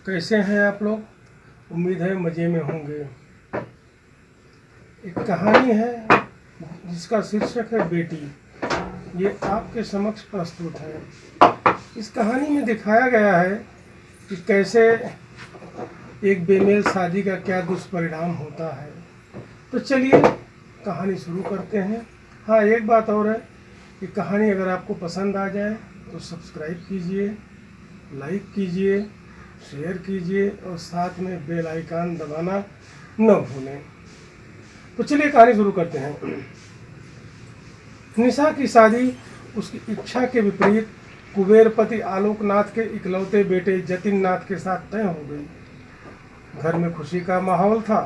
कैसे हैं आप लोग? उम्मीद है मज़े में होंगे। एक कहानी है जिसका शीर्षक है बेटी। ये आपके समक्ष प्रस्तुत है। इस कहानी में दिखाया गया है कि कैसे एक बेमेल शादी का क्या दुष्परिणाम होता है। तो चलिए कहानी शुरू करते हैं। हाँ, एक बात और है कि कहानी अगर आपको पसंद आ जाए तो सब्सक्राइब कीजिए, लाइक कीजिए, शेयर कीजिए और साथ में बेल आइकन दबाना न भूलें। तो चलिए कहानी शुरू करते हैं। निशा की शादी उसकी इच्छा के विपरीत कुबेरपति आलोकनाथ के इकलौते बेटे जतिन नाथ के साथ तय हो गई। घर में खुशी का माहौल था।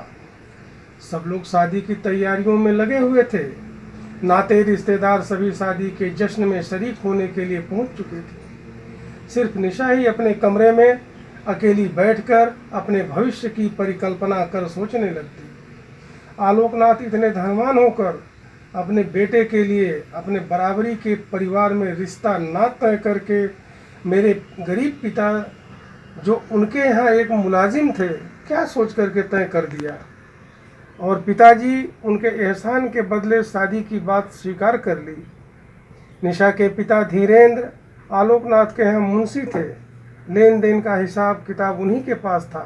सब लोग शादी की तैयारियों में लगे हुए थे। नाते रिश्तेदार सभी शादी के जश्न में शरीक होने के लिए पहुंच चुके थे। सिर्फ निशा ही अपने कमरे में अकेली बैठकर अपने भविष्य की परिकल्पना कर सोचने लगती। आलोकनाथ इतने धनवान होकर अपने बेटे के लिए अपने बराबरी के परिवार में रिश्ता ना तय करके मेरे गरीब पिता जो उनके यहाँ एक मुलाजिम थे क्या सोच करके तय कर दिया। और पिताजी उनके एहसान के बदले शादी की बात स्वीकार कर ली। निशा के पिता धीरेन्द्र आलोकनाथ के यहाँ मुंशी थे। लेन देन का हिसाब किताब उन्हीं के पास था।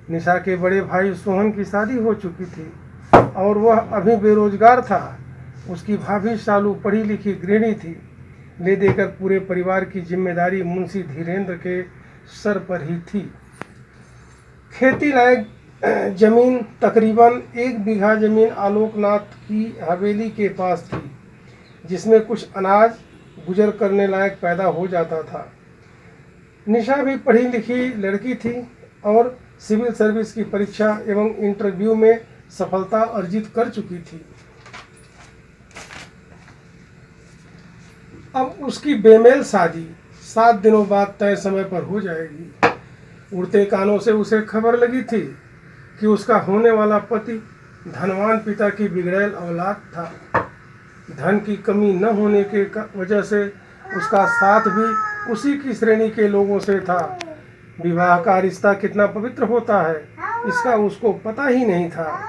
निशा के बड़े भाई सोहन की शादी हो चुकी थी और वह अभी बेरोजगार था। उसकी भाभी शालू पढ़ी लिखी गृहिणी थी। ले देकर पूरे परिवार की जिम्मेदारी मुंशी धीरेन्द्र के सर पर ही थी। खेती लायक जमीन तकरीबन 1 बीघा जमीन आलोकनाथ की हवेली के पास थी, जिसमें कुछ अनाज गुजर करने लायक पैदा हो जाता था। निशा भी पढ़ी लिखी लड़की थी और सिविल सर्विस की परीक्षा एवं इंटरव्यू में सफलता अर्जित कर चुकी थी। अब उसकी बेमेल शादी 7 दिनों बाद तय समय पर हो जाएगी। उड़ते कानों से उसे खबर लगी थी कि उसका होने वाला पति धनवान पिता की बिगड़ैल औलाद था। धन की कमी न होने के वजह से उसका साथ भी उसी की श्रेणी के लोगों से था। विवाह का रिश्ता कितना पवित्र होता है इसका उसको पता ही नहीं था।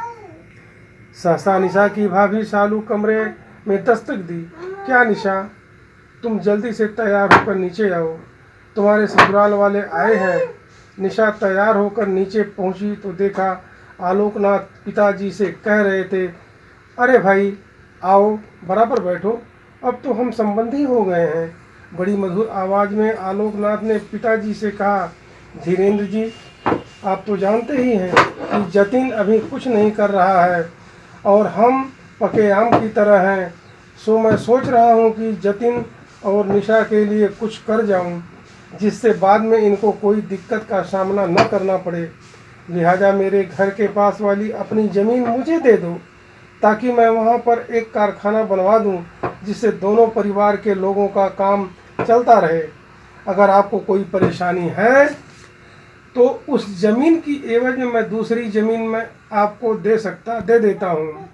सहसा निशा की भाभी शालू कमरे में दस्तक दी। क्या निशा, तुम जल्दी से तैयार होकर नीचे आओ, तुम्हारे ससुराल वाले आए हैं। निशा तैयार होकर नीचे पहुंची तो देखा आलोकनाथ पिताजी से कह रहे थे, अरे भाई आओ, बराबर बैठो, अब तो हम संबंधी हो गए हैं। बड़ी मधुर आवाज़ में आलोकनाथ ने पिताजी से कहा, धीरेन्द्र जी, आप तो जानते ही हैं कि जतिन अभी कुछ नहीं कर रहा है और हम पके आम की तरह हैं। सो मैं सोच रहा हूँ कि जतिन और निशा के लिए कुछ कर जाऊँ जिससे बाद में इनको कोई दिक्कत का सामना न करना पड़े। लिहाजा मेरे घर के पास वाली अपनी ज़मीन मुझे दे दो ताकि मैं वहाँ पर एक कारखाना बनवा दूँ जिससे दोनों परिवार के लोगों का काम चलता रहे। अगर आपको कोई परेशानी है तो उस ज़मीन की एवज में मैं दूसरी ज़मीन में आपको दे देता हूँ।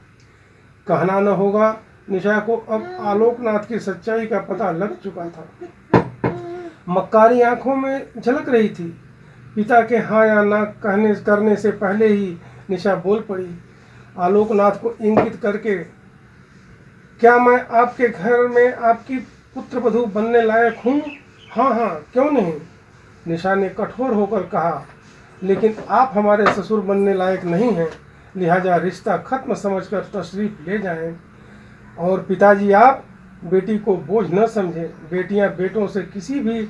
कहना न होगा, निशा को अब आलोकनाथ की सच्चाई का पता लग चुका था। मक्कारी आंखों में झलक रही थी। पिता के हाँ या ना करने से पहले ही निशा बोल पड़ी, आलोकनाथ को इंगित करके, क्या मैं आपके घर में आपकी पुत्रवधू बनने लायक हूँ? हाँ हाँ, क्यों नहीं। निशा ने कठोर होकर कहा, लेकिन आप हमारे ससुर बनने लायक नहीं हैं, लिहाजा रिश्ता खत्म समझकर तशरीफ ले जाएं। और पिताजी, आप बेटी को बोझ न समझें। बेटियां बेटों से किसी भी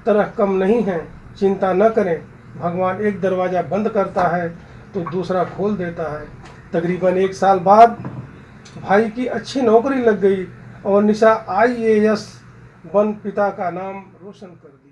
तरह कम नहीं हैं। चिंता न करें, भगवान एक दरवाज़ा बंद करता है तो दूसरा खोल देता है। तकरीबन 1 साल बाद भाई की अच्छी नौकरी लग गई और निशा IAS बन पिता का नाम रोशन कर दी।